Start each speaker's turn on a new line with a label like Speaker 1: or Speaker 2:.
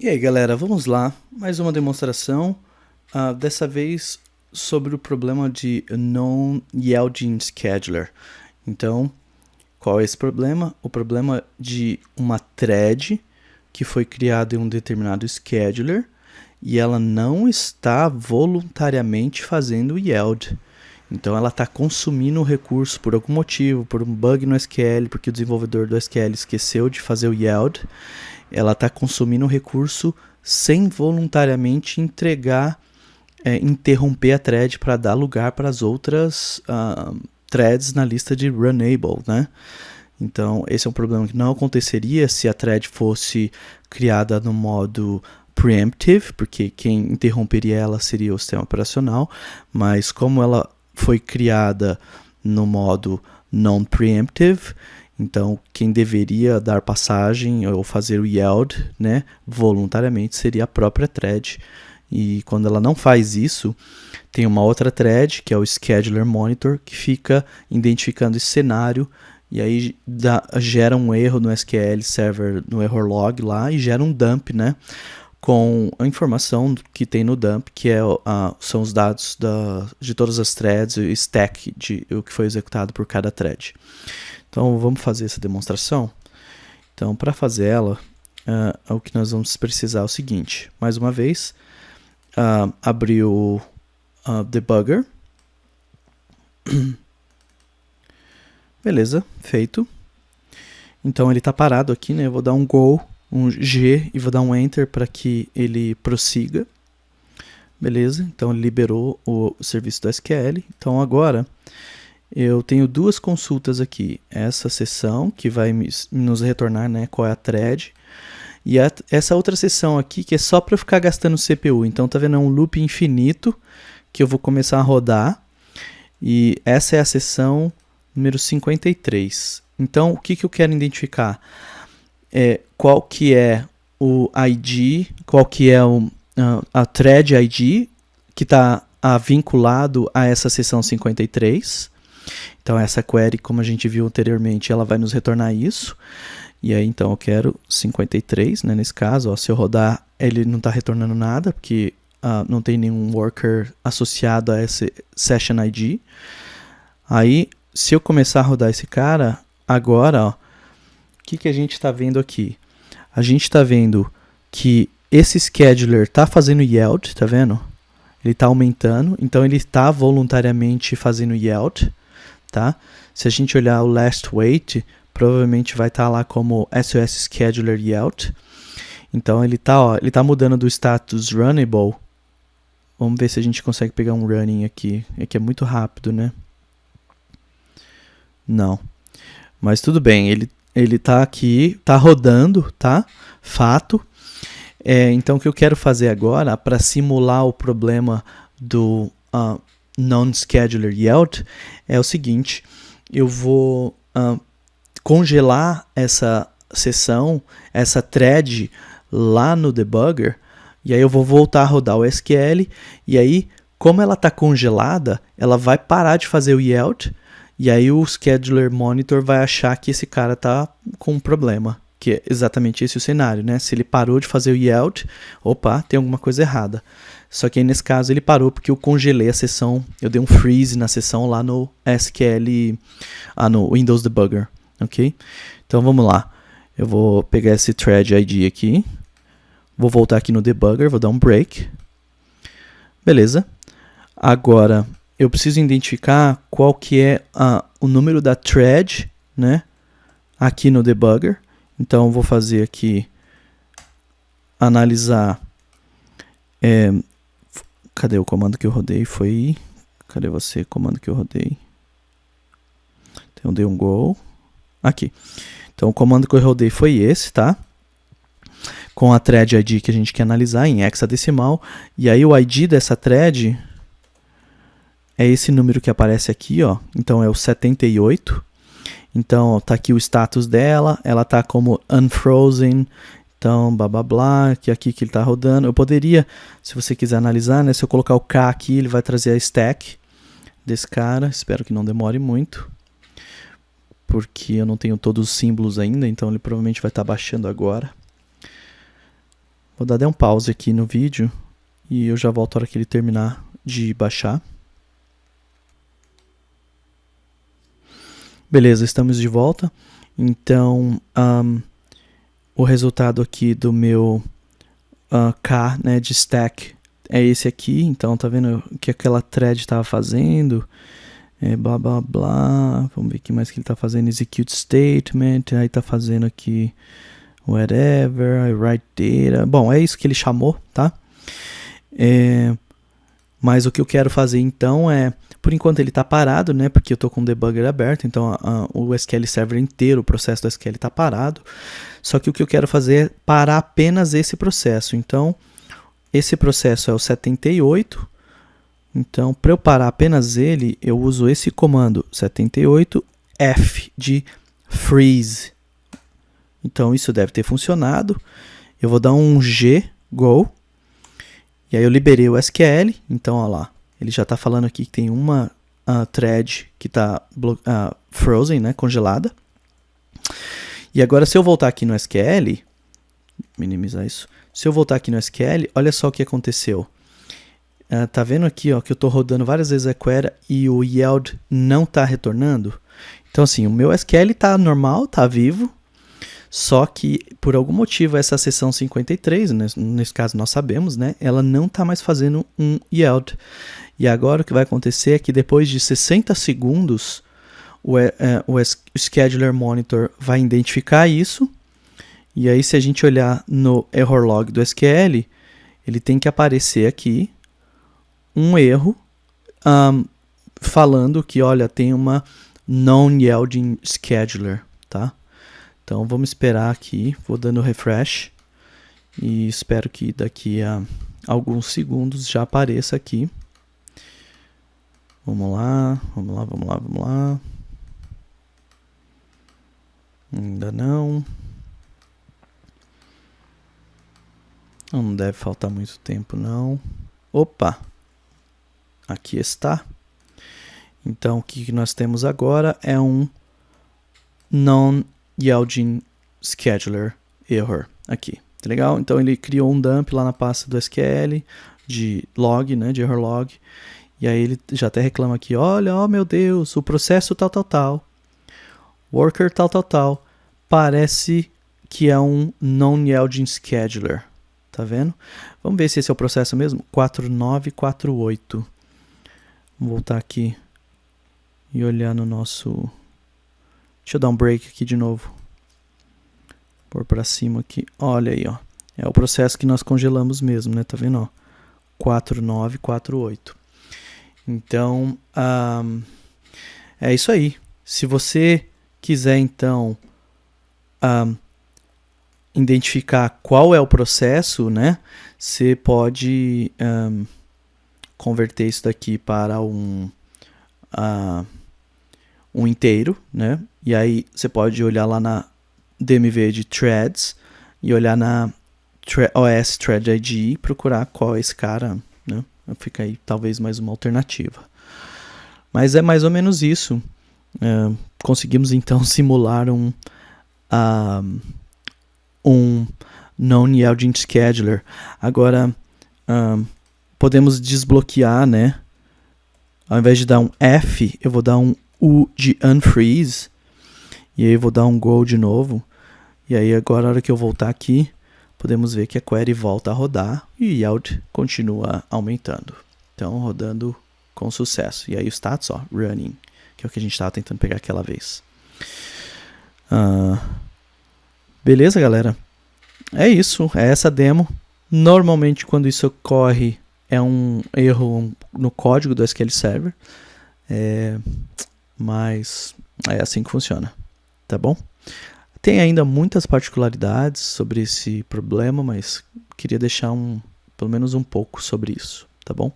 Speaker 1: E aí galera, vamos lá, mais uma demonstração, dessa vez sobre o problema de non-Yielding Scheduler. Então, qual é esse problema? O problema de uma thread que foi criada em um determinado scheduler e ela não está voluntariamente fazendo yield. Então ela está consumindo o recurso por algum motivo, por um bug no SQL, porque o desenvolvedor do SQL esqueceu de fazer o yield. Ela está consumindo o recurso sem voluntariamente interromper a thread para dar lugar para as outras threads na lista de runnable, né? Então, esse é um problema que não aconteceria se a thread fosse criada no modo preemptive, porque quem interromperia ela seria o sistema operacional, mas como ela foi criada no modo non-preemptive, então quem deveria dar passagem ou fazer o yield, né, voluntariamente seria a própria thread. E quando ela não faz isso, tem uma outra thread, que é o scheduler monitor, que fica identificando esse cenário e aí gera um erro no SQL Server, no error log lá, e gera um dump, né, com a informação que tem no dump, que são os dados de todas as threads, o stack de o que foi executado por cada thread. Então vamos fazer essa demonstração. Então, para fazer ela, o que nós vamos precisar é o seguinte. Mais uma vez, abrir o debugger. Beleza, feito. Então ele está parado aqui, né? Eu vou dar um go, um G e vou dar um enter para que ele prossiga. Beleza, então ele liberou o serviço do SQL. Então agora eu tenho duas consultas aqui. Essa seção que vai nos retornar, né, qual é a thread. E essa outra seção aqui que é só para ficar gastando CPU. Então tá vendo, é um loop infinito que eu vou começar a rodar. E essa é a seção número 53. Então o que eu quero identificar? Qual que é o ID, qual que é a thread ID que está vinculado a essa seção 53. Então essa query, como a gente viu anteriormente, ela vai nos retornar isso. E aí então eu quero 53, né, nesse caso. Ó, se eu rodar, ele não está retornando nada, porque não tem nenhum worker associado a esse session ID. Aí, se eu começar a rodar esse cara, agora, ó, o que a gente está vendo aqui? A gente está vendo que esse scheduler está fazendo yield, tá vendo? Ele está aumentando, então ele está voluntariamente fazendo yield, tá? Se a gente olhar o last wait, provavelmente vai estar lá como SOS Scheduler Yield. Então ele está mudando do status runnable. Vamos ver se a gente consegue pegar um running aqui. É que é muito rápido, né? Não. Mas tudo bem, ele tá aqui, tá rodando, tá? Fato. Então o que eu quero fazer agora, para simular o problema do non-scheduler yield, é o seguinte: eu vou congelar essa seção, essa thread lá no debugger, e aí eu vou voltar a rodar o SQL, e aí, como ela está congelada, ela vai parar de fazer o yield, e aí o scheduler monitor vai achar que esse cara está com um problema, que é exatamente esse o cenário, né? Se ele parou de fazer o yield, opa, tem alguma coisa errada. Só que aí nesse caso ele parou porque eu congelei a sessão, eu dei um freeze na sessão lá no SQL, no Windows Debugger, ok? Então vamos lá, eu vou pegar esse thread ID aqui, vou voltar aqui no debugger, vou dar um break, beleza? Agora eu preciso identificar qual que é o número da thread, né, aqui no debugger. Então eu vou fazer aqui, analisar, cadê o comando que eu rodei? Cadê você, comando que eu rodei? Então eu dei um go, aqui. Então o comando que eu rodei foi esse, tá? Com a thread ID que a gente quer analisar em hexadecimal. E aí o ID dessa thread é esse número que aparece aqui, ó. Então é o 78. Então, tá aqui o status dela, ela tá como unfrozen, então, blá blá blá, que aqui que ele tá rodando. Eu poderia, se você quiser analisar, né, se eu colocar o K aqui, ele vai trazer a stack desse cara, espero que não demore muito, porque eu não tenho todos os símbolos ainda, então ele provavelmente vai estar baixando agora. Vou dar um pause aqui no vídeo e eu já volto a hora que ele terminar de baixar. Beleza, estamos de volta. Então, o resultado aqui do meu K, né, de stack é esse aqui. Então, tá vendo o que aquela thread estava fazendo? Blá, blá, blá. Vamos ver o que mais que ele está fazendo. Execute statement. Aí tá fazendo aqui whatever, I write data. Bom, é isso que ele chamou, tá? Mas o que eu quero fazer então é, por enquanto ele está parado, né? Porque eu estou com o debugger aberto, então o SQL Server inteiro, o processo do SQL está parado. Só que o que eu quero fazer é parar apenas esse processo. Então, esse processo é o 78. Então, para eu parar apenas ele, eu uso esse comando 78F de freeze. Então, isso deve ter funcionado. Eu vou dar um G, go. E aí eu liberei o SQL. Então, olha lá. Ele já está falando aqui que tem uma thread que está frozen, né, congelada. E agora, se eu voltar aqui no SQL, minimizar isso. Se eu voltar aqui no SQL, olha só o que aconteceu. Tá vendo aqui, ó, que eu estou rodando várias vezes a query e o yield não está retornando? Então, assim, o meu SQL está normal, está vivo, só que por algum motivo essa seção 53, né, nesse caso nós sabemos, né, ela não está mais fazendo um yield. E agora o que vai acontecer é que depois de 60 segundos, o Scheduler Monitor vai identificar isso. E aí, se a gente olhar no error log do SQL, ele tem que aparecer aqui um erro falando que, olha, tem uma non-yielding scheduler, tá? Então, vamos esperar aqui, vou dando refresh e espero que daqui a alguns segundos já apareça aqui. Vamos lá, vamos lá, vamos lá, vamos lá. Ainda não. Não deve faltar muito tempo, não. Opa! Aqui está. Então, o que nós temos agora é um non-yielding scheduler error aqui. Tá legal? Então, ele criou um dump lá na pasta do SQL de log, né, de error log. E aí ele já até reclama aqui, olha, oh meu Deus, o processo tal, worker tal, parece que é um non-yielding scheduler. Tá vendo? Vamos ver se esse é o processo mesmo. 4948. Vamos voltar aqui e olhar no nosso... Deixa eu dar um break aqui de novo. Pôr pra cima aqui. Olha aí, ó. É o processo que nós congelamos mesmo, né? Tá vendo, ó? 4948. Então, é isso aí. Se você quiser, então, identificar qual é o processo, né? Você pode converter isso daqui para um inteiro, né? E aí você pode olhar lá na DMV de threads e olhar na OS Thread ID e procurar qual é esse cara, né? Fica aí talvez mais uma alternativa. Mas é mais ou menos isso. Conseguimos então simular um non-yielding scheduler. Agora, podemos desbloquear, né? Ao invés de dar um F, eu vou dar um U de unfreeze. E aí eu vou dar um go de novo. E aí agora, na hora que eu voltar aqui, podemos ver que a query volta a rodar e o yield continua aumentando. Então, rodando com sucesso. E aí o status, ó, running, que é o que a gente estava tentando pegar aquela vez. Beleza, galera? É isso, é essa demo. Normalmente, quando isso ocorre, é um erro no código do SQL Server. Mas é assim que funciona, tá bom? Tem ainda muitas particularidades sobre esse problema, mas queria deixar pelo menos um pouco sobre isso, tá bom?